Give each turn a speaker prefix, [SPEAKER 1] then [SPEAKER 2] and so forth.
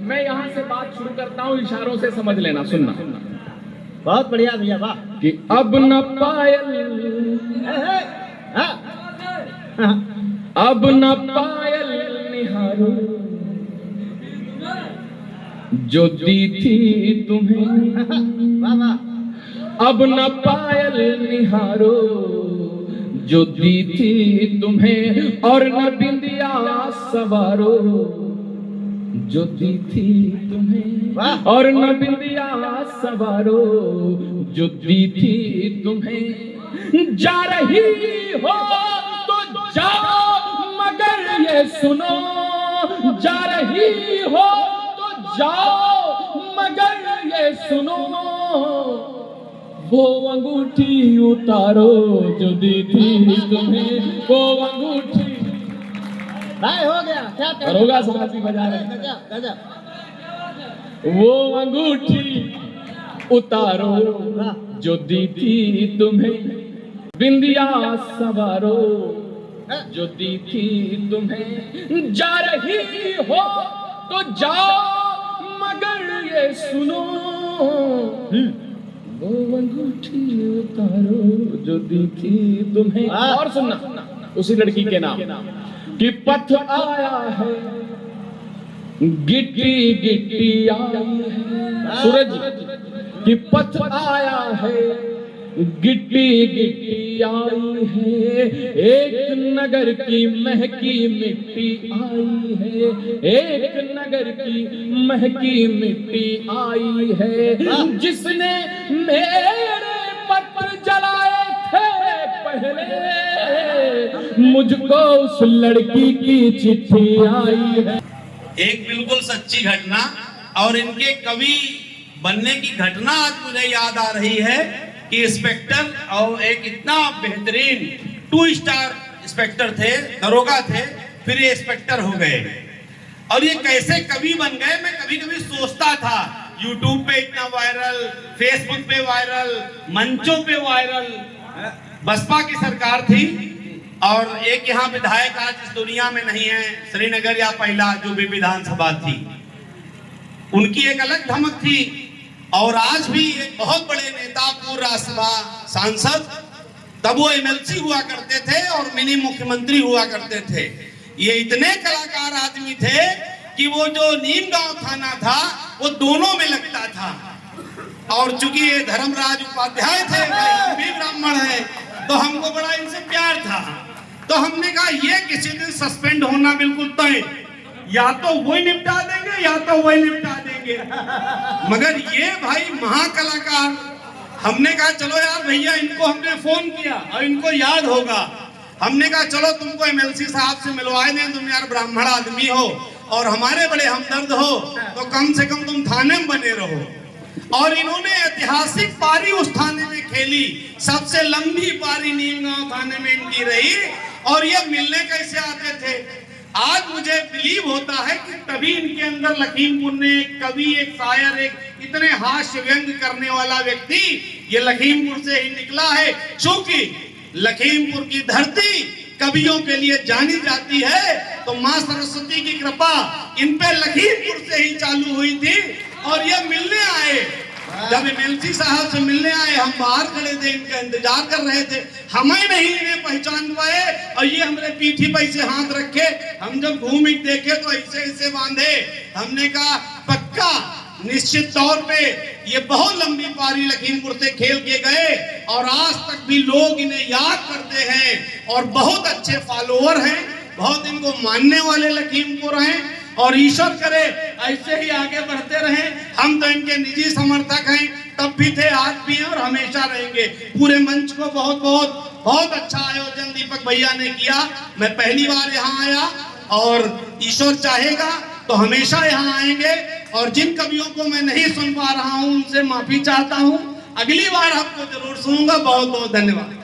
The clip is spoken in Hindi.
[SPEAKER 1] मैं यहाँ से बात शुरू करता हूँ, इशारों से समझ लेना, सुनना।
[SPEAKER 2] बहुत बढ़िया भैया, वाह।
[SPEAKER 1] कि अब न पायल, अब न पायल निहारो जो दी थी तुम्हें,
[SPEAKER 2] वाह वाह।
[SPEAKER 1] अब न पायल निहारो जो दी थी तुम्हें, और न बिंदिया सवारो जो दी थी तुम्हें, और न बिंदिया सवारो जो दी थी तुम्हें। जा रही हो तो जाओ मगर ये सुनो, जा रही हो तो जाओ मगर ये सुनो, वो अंगूठी उतारो जो दी थी तुम्हें, वो अंगूठी।
[SPEAKER 2] भाई हो गया, क्या कर
[SPEAKER 1] होगा समाजी बजा रहे,
[SPEAKER 2] गजब गजब।
[SPEAKER 1] वो अंगूठी उतारो जो दी थी तुम्हें, बिंदिया सवारो जो दी थी तुम्हें। जा रही हो तो जाओ मगर ये सुनो, वो अंगूठी उतारो जो दी थी तुम्हें। और सुनना उसी लड़की के नाम कि पथ आया है गिट्टी गिट्टी आई है, सूरज कि पथ आया है गिट्टी गिट्टी आई है, एक नगर की महकी मिट्टी आई है, एक नगर की महकी मिट्टी आई है। जिसने मेरे पत्र जलाए थे पहले, मुझको उस लड़की की चिट्ठी आई है।
[SPEAKER 3] एक बिल्कुल सच्ची घटना, और इनके कवि बनने की घटना आज मुझे याद आ रही है कि इंस्पेक्टर, और एक इतना बेहतरीन 2 स्टार इंस्पेक्टर थे, दरोगा थे, फिर ये इंस्पेक्टर हो गए। और ये कैसे कवि बन गए, मैं कभी कभी सोचता था। यूट्यूब पे इतना वायरल, फेसबुक पे वायरल, मंचों पे वायरल। बसपा की सरकार थी, और एक यहाँ विधायक आज इस दुनिया में नहीं है, श्रीनगर या पहला जो भी विधानसभा थी, उनकी एक अलग धमक थी। और आज भी एक बहुत बड़े नेता, पूर्व राज्यसभा सांसद, तब वो एमएलसी हुआ करते थे और मिनी मुख्यमंत्री हुआ करते थे। ये इतने कलाकार आदमी थे कि वो जो नीम गांव थाना था वो दोनों में लगता था। और चूंकि ये धर्मराज उपाध्याय थे, भी ब्राह्मण है, तो हमको बड़ा इनसे प्यार था। तो हमने कहा ये किसी दिन सस्पेंड होना बिल्कुल तय, या तो वही निपटा देंगे या तो वही निपटा देंगे। मगर ये भाई महाकलाकार, हमने कहा चलो यार भैया, इनको हमने फोन किया और इनको याद होगा, हमने कहा चलो तुमको एमएलसी साहब से मिलवाए दें, तुम यार ब्राह्मण आदमी हो और हमारे बड़े हमदर्द हो, तो कम से कम तुम थाने में बने रहो। और इन्होंने ऐतिहासिक पारी उस थाने में खेली, सबसे लंबी पारी नीमगांव थाने में इनकी रही। और ये मिलने कैसे आते थे, आज मुझे बिलीव होता है कि तभी इनके अंदर लखीमपुर ने एक कवि, एक शायर, एक इतने हास्य व्यंग करने वाला व्यक्ति ये लखीमपुर से ही निकला है। क्योंकि लखीमपुर की धरती कवियों के लिए जानी जाती है, तो माँ सरस्वती की कृपा इन पे लखीमपुर से ही चालू हुई थी। और ये मिलने आए, जब एमएलसी साहब से मिलने आए, हम बाहर खड़े थे, इनका इंतजार कर रहे थे, हमें नहीं इन्हें पहचान पाए, और ये हमारे पीठी पे ऐसे हाथ रखे, हम जब घूम देखे तो ऐसे ऐसे बांधे। हमने कहा पक्का निश्चित तौर पे ये बहुत लंबी पारी लखीमपुर से खेल के गए, और आज तक भी लोग इन्हें याद करते हैं और बहुत अच्छे फॉलोअर हैं, बहुत इनको मानने वाले लखीमपुर हैं। और ईश्वर करे ऐसे ही आगे बढ़ते रहें। हम तो इनके निजी समर्थक हैं, तब भी थे, आज भी हैं और हमेशा रहेंगे। पूरे मंच को बहुत बहुत बहुत अच्छा आयोजन दीपक भैया ने किया। मैं पहली बार यहाँ आया, और ईश्वर चाहेगा तो हमेशा यहाँ आएंगे। और जिन कवियों को मैं नहीं सुन पा रहा हूँ उनसे माफी चाहता हूँ, अगली बार आपको जरूर सुनूंगा। बहुत बहुत धन्यवाद।